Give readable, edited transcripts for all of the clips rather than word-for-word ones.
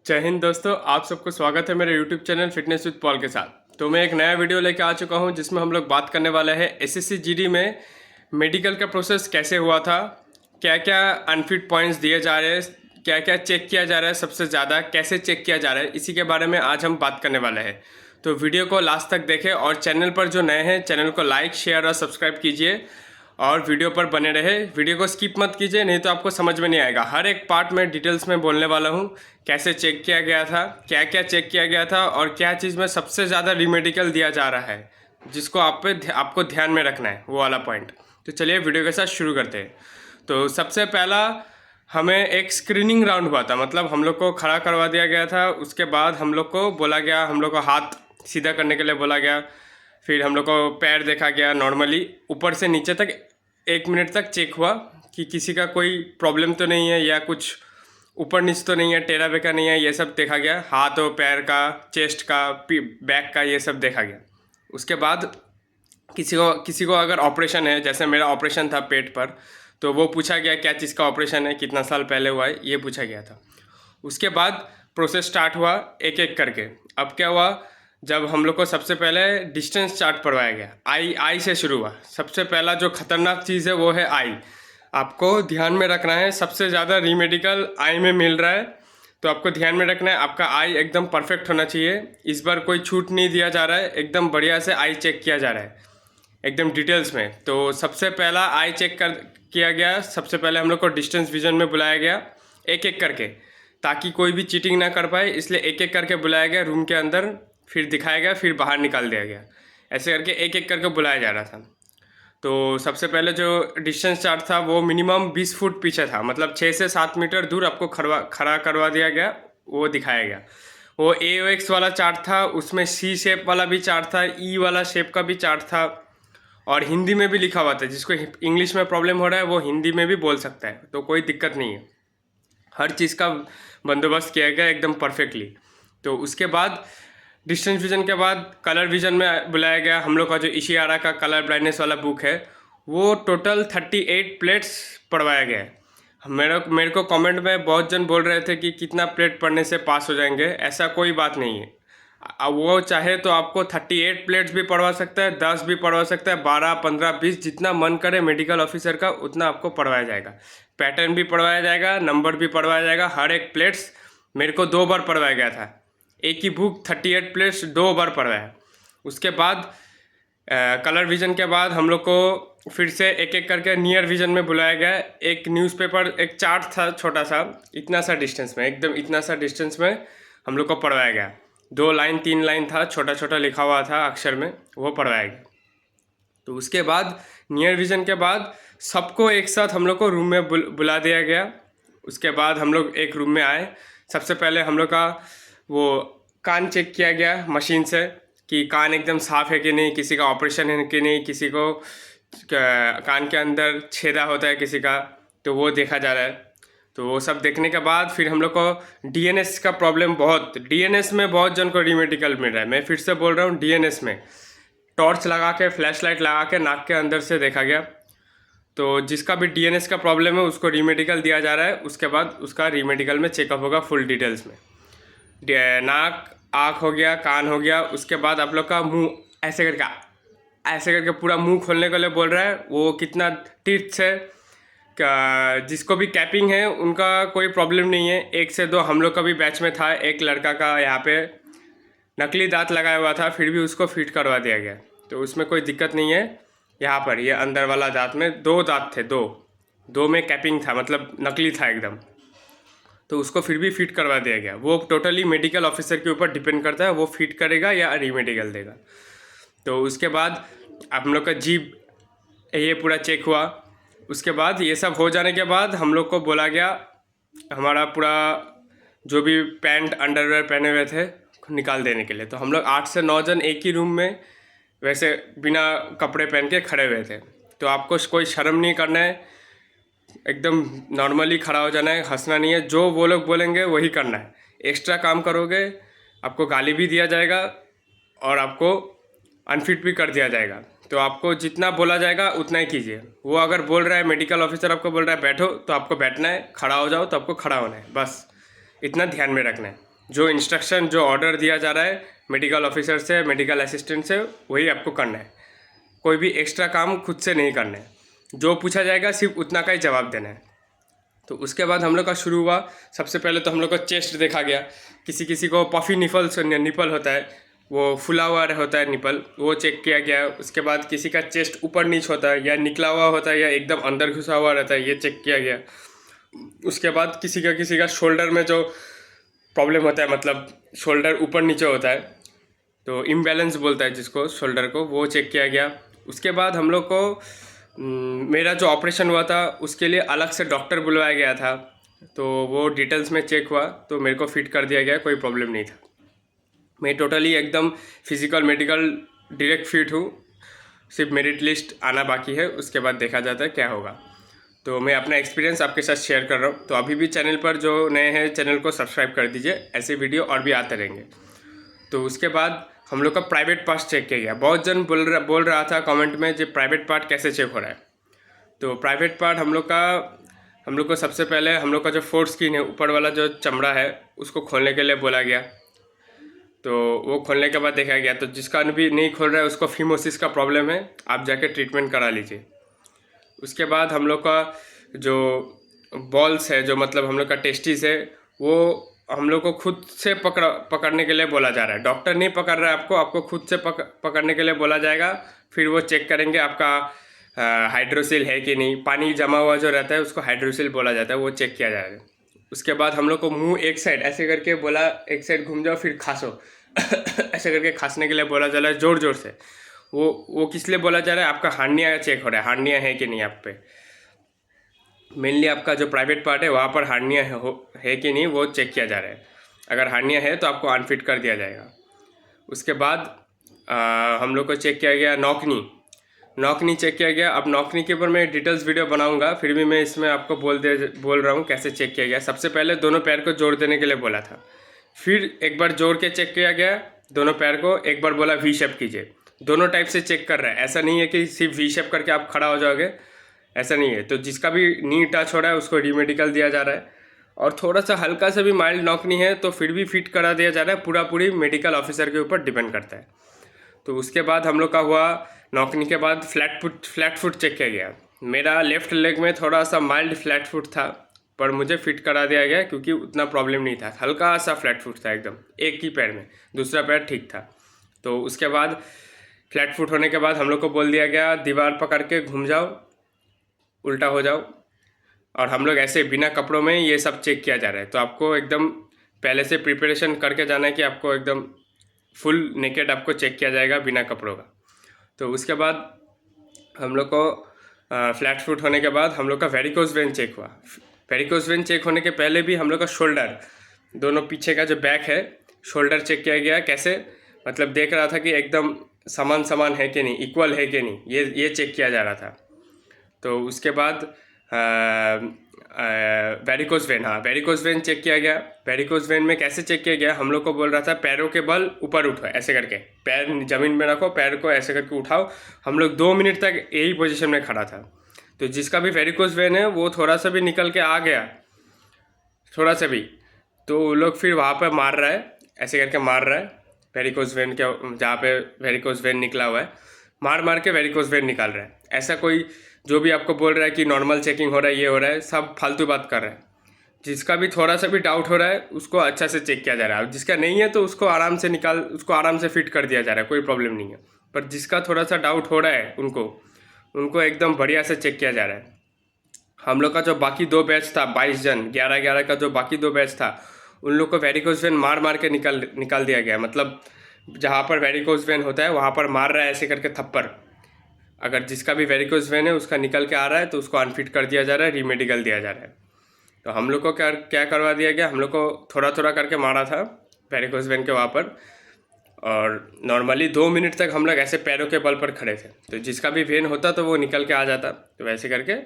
जय हिंद दोस्तों, आप सबको स्वागत है मेरे YouTube channel fitness with Paul के साथ। तो मैं एक नया वीडियो लेके आ चुका हूं जिसमें हम लोग बात करने वाले हैं एसएससी जीडी में मेडिकल का प्रोसेस कैसे हुआ था, क्या क्या अनफिट पॉइंट्स दिए जा रहे हैं, क्या क्या चेक किया जा रहा है, सबसे ज़्यादा कैसे चेक किया जा रहा है, इसी के बारे में आज हम बात करने वाले हैं। तो वीडियो को लास्ट तक देखें और चैनल पर जो नए हैं चैनल को लाइक शेयर और सब्सक्राइब कीजिए और वीडियो पर बने रहे। वीडियो को स्किप मत कीजिए, नहीं तो आपको समझ में नहीं आएगा। हर एक पार्ट में डिटेल्स में बोलने वाला हूँ, कैसे चेक किया गया था, क्या क्या चेक किया गया था और क्या चीज़ में सबसे ज़्यादा रिमेडिकल दिया जा रहा है जिसको आपको ध्यान में रखना है, वो वाला पॉइंट। तो चलिए वीडियो के साथ शुरू करते हैं। तो सबसे पहला हमें एक स्क्रीनिंग राउंड हुआ था, मतलब हम लोग को खड़ा करवा दिया गया था। उसके बाद हम लोग को बोला गया, हम लोग को हाथ सीधा करने के लिए बोला गया। फिर हम लोग को पैर देखा गया, नॉर्मली ऊपर से नीचे तक 1 मिनट तक चेक हुआ कि किसी का कोई प्रॉब्लम तो नहीं है या कुछ ऊपर नीचे तो नहीं है, टेढ़ा बेका नहीं है, ये सब देखा गया। हाथ और पैर का, चेस्ट का, बैक का, ये सब देखा गया। उसके बाद किसी को अगर ऑपरेशन है, जैसे मेरा ऑपरेशन था पेट पर, तो वो पूछा गया क्या चीज़ का ऑपरेशन है, कितना साल पहले हुआ है, ये पूछा गया था। उसके बाद प्रोसेस स्टार्ट हुआ एक एक करके। अब क्या हुआ, जब हम लोग को सबसे पहले डिस्टेंस चार्ट पढ़वाया गया, आई से शुरू हुआ। सबसे पहला जो खतरनाक चीज़ है वो है आई। आपको ध्यान में रखना है, सबसे ज़्यादा रीमेडिकल आई में मिल रहा है, तो आपको ध्यान में रखना है। आपका आई एकदम परफेक्ट होना चाहिए, इस बार कोई छूट नहीं दिया जा रहा है, एकदम बढ़िया से आई चेक किया जा रहा है, एकदम डिटेल्स में। तो सबसे पहला आई चेक किया गया। सबसे पहले हम लोग को डिस्टेंस विजन में बुलाया गया एक एक करके, ताकि कोई भी चीटिंग ना कर पाए, इसलिए एक एक करके बुलाया गया रूम के अंदर, फिर दिखाया गया, फिर बाहर निकाल दिया गया। ऐसे करके एक एक करके बुलाया जा रहा था। तो सबसे पहले जो डिस्टेंस चार्ट था वो मिनिमम 20 फुट पीछे था, मतलब 6 से 7 मीटर दूर आपको खड़ा करवा दिया गया, वो दिखाया गया। वो AOX वाला चार्ट था, उसमें C शेप वाला भी चार्ट था, E वाला शेप का भी चार्ट था, और हिंदी में भी लिखा हुआ था। जिसको इंग्लिश में प्रॉब्लम हो रहा है वो हिंदी में भी बोल सकता है, तो कोई दिक्कत नहीं है। हर चीज़ का बंदोबस्त किया गया एकदम परफेक्टली। तो उसके बाद डिस्टेंस विजन के बाद कलर विजन में बुलाया गया। हम लोग का जो इशियारा का कलर ब्लाइंडनेस वाला बुक है, वो टोटल 38 प्लेट्स पढ़वाया गया है। मेरे को कमेंट में बहुत जन बोल रहे थे कि कितना प्लेट पढ़ने से पास हो जाएंगे। ऐसा कोई बात नहीं है। वो चाहे तो आपको 38 प्लेट्स भी पढ़वा सकता है, 10 भी पढ़वा सकता है, 12, 15, 20, जितना मन करे मेडिकल ऑफिसर का उतना आपको पढ़वाया जाएगा। पैटर्न भी पढ़वाया जाएगा, नंबर भी पढ़वाया जाएगा। हर एक प्लेट्स मेरे को 2 बार पढ़वाया गया था। एक ही बुक 38 प्लेट्स 2 बार पढ़वाया। उसके बाद कलर विजन के बाद हम लोग को फिर से एक एक करके नियर विजन में बुलाया गया। एक न्यूज़पेपर, एक चार्ट था छोटा सा, इतना सा डिस्टेंस में, एकदम इतना सा डिस्टेंस में हम लोग को पढ़वाया गया। 2 लाइन 3 लाइन था, छोटा छोटा लिखा हुआ था अक्षर में, वो पढ़वाया गया। तो उसके बाद नियर विजन के बाद सबको एक साथ हम लोग को रूम में बुला दिया गया। उसके बाद हम लोग एक रूम में आए। सबसे पहले हम लोग का वो कान चेक किया गया मशीन से कि कान एकदम साफ़ है कि नहीं, किसी का ऑपरेशन है कि नहीं, किसी को कान के अंदर छेदा होता है किसी का, तो वो देखा जा रहा है। तो वो सब देखने के बाद फिर हम लोग को DNS का प्रॉब्लम, DNS में बहुत जन को रीमेडिकल मिल रहा है। मैं फिर से बोल रहा हूँ, DNS में टॉर्च लगा के, फ्लैश लाइट लगा के नाक के अंदर से देखा गया। तो जिसका भी DNS का प्रॉब्लम है उसको रीमेडिकल दिया जा रहा है। उसके बाद उसका रीमेडिकल में चेकअप होगा फुल डिटेल्स में। नाक, आँख हो गया, कान हो गया। उसके बाद आप लोग का मुंह ऐसे करके पूरा मुंह खोलने के लिए बोल रहा है। वो कितना टीथ है, जिसको भी कैपिंग है उनका कोई प्रॉब्लम नहीं है। 1 से 2 हम लोग का भी बैच में था, एक लड़का का यहाँ पे नकली दांत लगाया हुआ था, फिर भी उसको फिट करवा दिया गया, तो उसमें कोई दिक्कत नहीं है। यहाँ पर ये अंदर वाला दांत में 2 दांत थे, 2 में कैपिंग था, मतलब नकली था एकदम, तो उसको फिर भी फिट करवा दिया गया। वो टोटली मेडिकल ऑफिसर के ऊपर डिपेंड करता है, वो फिट करेगा या रीमेडिकल देगा। तो उसके बाद हम लोग का जीभ ये पूरा चेक हुआ। उसके बाद ये सब हो जाने के बाद हम लोग को बोला गया हमारा पूरा जो भी पैंट अंडरवेयर पहने हुए थे निकाल देने के लिए। तो हम लोग 8 से 9 जन एक ही रूम में वैसे बिना कपड़े पहन के खड़े हुए थे। तो आपको कोई शर्म नहीं करना है, एकदम नॉर्मली खड़ा हो जाना है, हंसना नहीं है। जो वो लोग बोलेंगे वही करना है। एक्स्ट्रा काम करोगे आपको गाली भी दिया जाएगा और आपको अनफिट भी कर दिया जाएगा। तो आपको जितना बोला जाएगा उतना ही कीजिए। वो अगर बोल रहा है, मेडिकल ऑफिसर आपको बोल रहा है बैठो, तो आपको बैठना है, खड़ा हो जाओ तो आपको खड़ा होना है, बस इतना ध्यान में रखना है। जो इंस्ट्रक्शन जो ऑर्डर दिया जा रहा है मेडिकल ऑफिसर से, मेडिकल असिस्टेंट से, वही आपको करना है। कोई भी एक्स्ट्रा काम खुद से नहीं करना है। जो पूछा जाएगा सिर्फ उतना का ही जवाब देना है। तो उसके बाद हम लोग का शुरू हुआ। सबसे पहले तो हम लोग का चेस्ट देखा गया। किसी किसी को पफी निपल होता है, वो फुला हुआ होता है निपल, वो चेक किया गया। उसके बाद किसी का चेस्ट ऊपर नीच होता है, या निकला हुआ होता है, या एकदम अंदर घुसा हुआ रहता है, ये चेक किया गया। उसके बाद किसी का शोल्डर में जो प्रॉब्लम होता है, मतलब शोल्डर ऊपर नीचे होता है, तो इम्बैलेंस बोलता है जिसको शोल्डर को, वो चेक किया गया। उसके बाद हम लोग को मेरा जो ऑपरेशन हुआ था उसके लिए अलग से डॉक्टर बुलवाया गया था, तो वो डिटेल्स में चेक हुआ तो मेरे को फिट कर दिया गया, कोई प्रॉब्लम नहीं था। मैं टोटली एकदम फिजिकल मेडिकल डायरेक्ट फिट हूँ। सिर्फ मेरिट लिस्ट आना बाकी है, उसके बाद देखा जाता है क्या होगा। तो मैं अपना एक्सपीरियंस आपके साथ शेयर कर रहा हूँ। तो अभी भी चैनल पर जो नए हैं चैनल को सब्सक्राइब कर दीजिए, ऐसे वीडियो और भी आते रहेंगे। तो उसके बाद हम लोग का प्राइवेट पार्ट चेक किया गया। बहुत जन बोल रहा था कमेंट में जो प्राइवेट पार्ट कैसे चेक हो रहा है। तो प्राइवेट पार्ट हम लोग को सबसे पहले हम लोग का जो फोर्थ स्किन है, ऊपर वाला जो चमड़ा है, उसको खोलने के लिए बोला गया। तो वो खोलने के बाद देखा गया, तो जिसका भी नहीं खोल रहा है उसको फिमोसिस का प्रॉब्लम है, आप जाके ट्रीटमेंट करा लीजिए। उसके बाद हम लोग का जो बॉल्स है, जो मतलब हम लोग का टेस्टिस है, वो हम लोग को खुद से पकड़ने के लिए बोला जा रहा है। डॉक्टर नहीं पकड़ रहा है आपको खुद से पकड़ने के लिए बोला जाएगा। फिर वो चेक करेंगे आपका हाइड्रोसिल है कि नहीं। पानी जमा हुआ जो रहता है उसको हाइड्रोसिल बोला जाता है, वो चेक किया जाएगा। उसके बाद हम लोग को मुंह एक साइड ऐसे करके बोला, एक साइड घूम जाओ फिर खांसो ऐसे करके खांसने के लिए बोला जा रहा है, जोर जोर से। वो किस लिए बोला जा रहा है, आपका हार्निया चेक हो रहा है, हार्निया है कि नहीं आप पे। मेनली आपका जो प्राइवेट पार्ट है वहाँ पर हार्निया है कि नहीं, वो चेक किया जा रहा है। अगर हार्निया है तो आपको अनफिट कर दिया जाएगा। उसके बाद हम लोग को चेक किया गया नॉकनी चेक किया गया। अब नॉकनी के ऊपर मैं डिटेल्स वीडियो बनाऊंगा, फिर भी मैं इसमें आपको बोल रहा हूँ कैसे चेक किया गया। सबसे पहले दोनों पैर को जोड़ देने के लिए बोला था, फिर एक बार जोड़ के चेक किया गया दोनों पैर को। एक बार बोला वी शेप कीजिए। दोनों टाइप से चेक कर रहा है, ऐसा नहीं है कि सिर्फ वी शेप करके आप खड़ा हो जाओगे, ऐसा नहीं है। तो जिसका भी नी टच हो रहा है उसको रीमेडिकल दिया जा रहा है, और थोड़ा सा हल्का सा भी माइल्ड नॉकनी है तो फिर भी फिट करा दिया जा रहा है। पूरी मेडिकल ऑफिसर के ऊपर डिपेंड करता है। तो उसके बाद हम लोग का हुआ नॉकनी के बाद फ्लैट फुट चेक किया गया। मेरा लेफ्ट लेग में थोड़ा सा माइल्ड फ्लैट फुट था, पर मुझे फिट करा दिया गया क्योंकि उतना प्रॉब्लम नहीं था, हल्का सा फ्लैट फुट था एकदम, एक ही पैर में, दूसरा पैर ठीक था। तो उसके बाद फ्लैट फुट होने के बाद हम लोग को बोल दिया गया दीवार पकड़ के घूम जाओ, उल्टा हो जाओ। और हम लोग ऐसे बिना कपड़ों में ये सब चेक किया जा रहा है। तो आपको एकदम पहले से प्रिपरेशन करके जाना है कि आपको एकदम फुल नेकेड आपको चेक किया जाएगा बिना कपड़ों का। तो उसके बाद हम लोग को फ्लैट फुट होने के बाद हम लोग का वेरिकोज वेन चेक हुआ। वेरिकोज वेन चेक होने के पहले भी हम लोग का शोल्डर, दोनों पीछे का जो बैक है, शोल्डर चेक किया गया। कैसे, मतलब देख रहा था कि एकदम समान है कि नहीं, इक्वल है कि नहीं, ये चेक किया जा रहा था। तो उसके बाद वेरिकोज वेन चेक किया गया। वेरिकोज वेन में कैसे चेक किया गया, हम लोग को बोल रहा था पैरों के बल ऊपर उठो, ऐसे करके पैर ज़मीन में रखो, पैर को ऐसे करके उठाओ। हम लोग 2 मिनट तक यही पोजीशन में खड़ा था। तो जिसका भी वेरिकोज वेन है वो थोड़ा सा भी निकल के आ गया, थोड़ा सा भी, तो वो लोग फिर वहाँ पर मार रहा है, ऐसे करके मार रहा है वेरिकोज वेन के, जहाँ पे वेरिकोज वेन निकला हुआ है, मार के वेरिकोज वेन निकाल रहा है। ऐसा कोई जो भी आपको बोल रहा है कि नॉर्मल चेकिंग हो रहा है, ये हो रहा है, सब फालतू बात कर रहा है। जिसका भी थोड़ा सा भी डाउट हो रहा है उसको अच्छा से चेक किया जा रहा है, जिसका नहीं है तो उसको आराम से फिट कर दिया जा रहा है, कोई प्रॉब्लम नहीं है। पर जिसका थोड़ा सा डाउट हो रहा है उनको एकदम बढ़िया से चेक किया जा रहा है। हम लोग का जो बाकी 2 बैच था, 22 जन, 11 का जो बाकी 2 बैच था, उन लोग को वेरिकोज वेन मार के निकाल दिया गया। मतलब जहाँ पर वेरिकोज वेन होता है वहाँ पर मार रहा है ऐसे करके थप्पड़। अगर जिसका भी वेरिकोज वेन है उसका निकल के आ रहा है तो उसको अनफिट कर दिया जा रहा है, रीमेडिकल दिया जा रहा है। तो हम लोग को क्या करवा दिया गया, हम लोग को थोड़ा करके मारा था वेरिकोज वेन के वहाँ पर, और नॉर्मली 2 मिनट तक हम लोग ऐसे पैरों के बल पर खड़े थे। तो जिसका भी वेन होता तो वो निकल के आ जाता। तो वैसे करके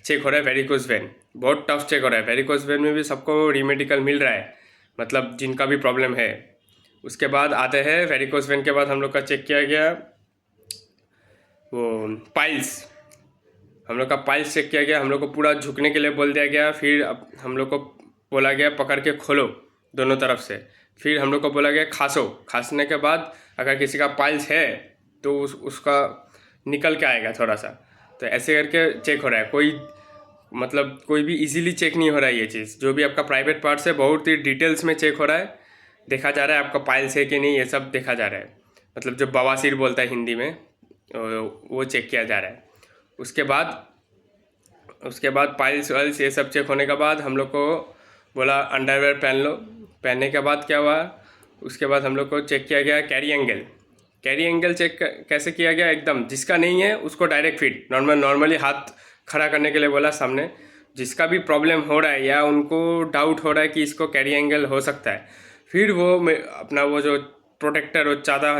चेक हो रहा है वेरिकोज वेन, बहुत टफ चेक हो रहा है। वेरिकोज वेन में भी सबको रीमेडिकल मिल रहा है, मतलब जिनका भी प्रॉब्लम है। उसके बाद आते हैं वेरिकोज वेन के बाद हम लोग का चेक किया गया वो पाइल्स, हम लोग का पाइल्स चेक किया गया। हम लोग को पूरा झुकने के लिए बोल दिया गया, फिर अब हम लोग को बोला गया पकड़ के खोलो, दोनों तरफ से। फिर हम लोग को बोला गया खांसो, खांसने के बाद अगर किसी का पाइल्स है तो उसका निकल के आएगा थोड़ा सा। तो ऐसे करके चेक हो रहा है, कोई भी इजीली चेक नहीं हो रहा है ये चीज़। जो भी आपका प्राइवेट पार्ट्स है बहुत ही डिटेल्स में चेक हो रहा है, देखा जा रहा है आपका पाइल्स है कि नहीं, ये सब देखा जा रहा है। मतलब जो बवासीर बोलता है हिंदी में, वो चेक किया जा रहा है। उसके बाद पाइल्स वाइल्स ये सब चेक होने के बाद हम लोग को बोला अंडरवेयर पहन लो। पहनने के बाद क्या हुआ, उसके बाद हम लोग को चेक किया गया carry angle. Carry angle check कैसे किया गया, एकदम जिसका नहीं है उसको डायरेक्ट फिट नॉर्मली हाथ खड़ा करने के लिए बोला सामने। जिसका भी प्रॉब्लम हो रहा है या उनको डाउट हो रहा है कि इसको कैरी एंगल हो सकता है, फिर वो अपना वो जो प्रोटेक्टर, वो चादा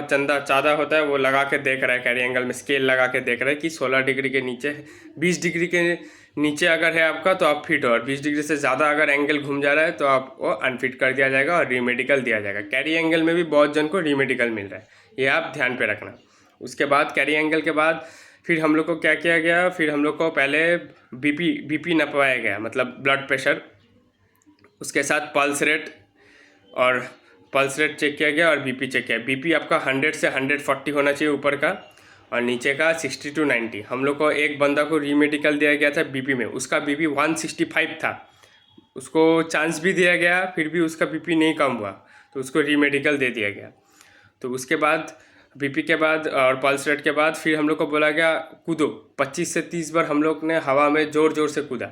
होता है, वो लगा के देख रहा है कैरी एंगल में, स्केल लगा के देख रहा है कि 16 डिग्री के नीचे, 20 डिग्री के नीचे अगर है आपका तो आप फिट हो, और 20 डिग्री से ज़्यादा अगर एंगल घूम जा रहा है तो आपको अनफिट कर दिया जाएगा और रीमेडिकल दिया जाएगा। कैरी एंगल में भी बहुत जन को रीमेडिकल मिल रहा है, ये आप ध्यान पे रखना। उसके बाद कैरी एंगल के बाद फिर हम लोग को क्या किया गया, फिर हम लोग को पहले बीपी नपवाया गया, मतलब ब्लड प्रेशर, उसके साथ पल्स रेट चेक किया गया और बीपी चेक किया। बीपी आपका 100 से 140 होना चाहिए ऊपर का, और नीचे का 60 to 90। हम लोग को एक बंदा को रीमेडिकल दिया गया था बीपी में, उसका बीपी 165 था, उसको चांस भी दिया गया, फिर भी उसका बीपी नहीं कम हुआ तो उसको रीमेडिकल दे दिया गया। तो उसके बाद बीपी के बाद और पल्स रेट के बाद फिर हम लोग को बोला गया कूदो। 25 से 30 बार हम लोग ने हवा में ज़ोर से कूदा।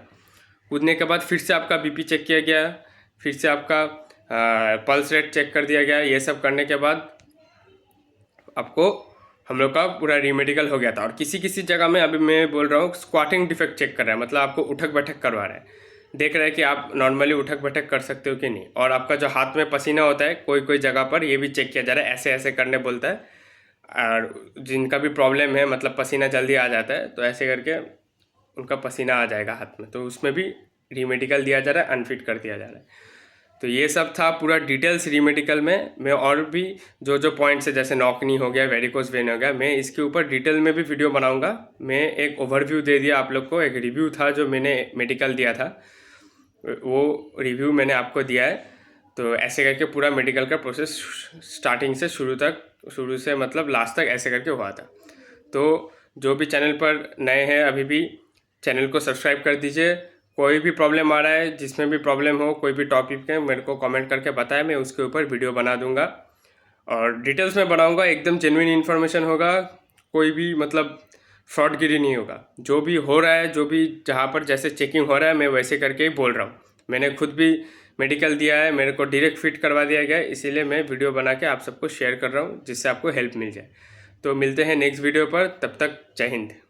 कूदने के बाद फिर से आपका बीपी चेक किया गया, फिर से आपका पल्स रेट चेक कर दिया गया। ये सब करने के बाद आपको हम लोग का पूरा रीमेडिकल हो गया था। और किसी जगह में अभी मैं बोल रहा हूँ स्क्वाटिंग डिफेक्ट चेक कर रहा है, मतलब आपको उठक बैठक करवा रहा है, देख रहा है कि आप नॉर्मली उठक बैठक कर सकते हो कि नहीं। और आपका जो हाथ में पसीना होता है कोई जगह पर, ये भी चेक किया जा रहा है, ऐसे करने बोलता है। और जिनका भी प्रॉब्लम है, मतलब पसीना जल्दी आ जाता है, तो ऐसे करके उनका पसीना आ जाएगा हाथ में, तो उसमें भी रीमेडिकल दिया जा रहा है, अनफिट कर दिया जा रहा है। तो ये सब था पूरा डिटेल्स रीमेडिकल में। मैं और भी जो पॉइंट्स है, जैसे नॉकनी हो गया, वेरिकोस वेन हो गया, मैं इसके ऊपर डिटेल में भी वीडियो बनाऊंगा। मैं एक ओवरव्यू दे दिया आप लोग को, एक रिव्यू था जो मैंने मेडिकल दिया था, वो रिव्यू मैंने आपको दिया है। तो ऐसे करके पूरा मेडिकल का प्रोसेस स्टार्टिंग से शुरू से मतलब लास्ट तक ऐसे करके हुआ था। तो जो भी चैनल पर नए हैं अभी भी चैनल को सब्सक्राइब कर दीजिए। कोई भी प्रॉब्लम आ रहा है, जिसमें भी प्रॉब्लम हो, कोई भी टॉपिक है, मेरे को कमेंट करके बताएं, मैं उसके ऊपर वीडियो बना दूंगा और डिटेल्स में बनाऊंगा। एकदम जेन्युइन इन्फॉर्मेशन होगा, कोई भी मतलब फ्रॉडगिरी नहीं होगा। जो भी हो रहा है, जो भी जहाँ पर जैसे चेकिंग हो रहा है, मैं वैसे करके ही बोल रहा हूँ। मैंने खुद भी मेडिकल दिया है, मेरे को डायरेक्ट फिट करवा दिया गया है, इसीलिए मैं वीडियो बना के आप सबको शेयर कर रहा हूँ, जिससे आपको हेल्प मिल जाए। तो मिलते हैं नेक्स्ट वीडियो पर, तब तक जय हिंद।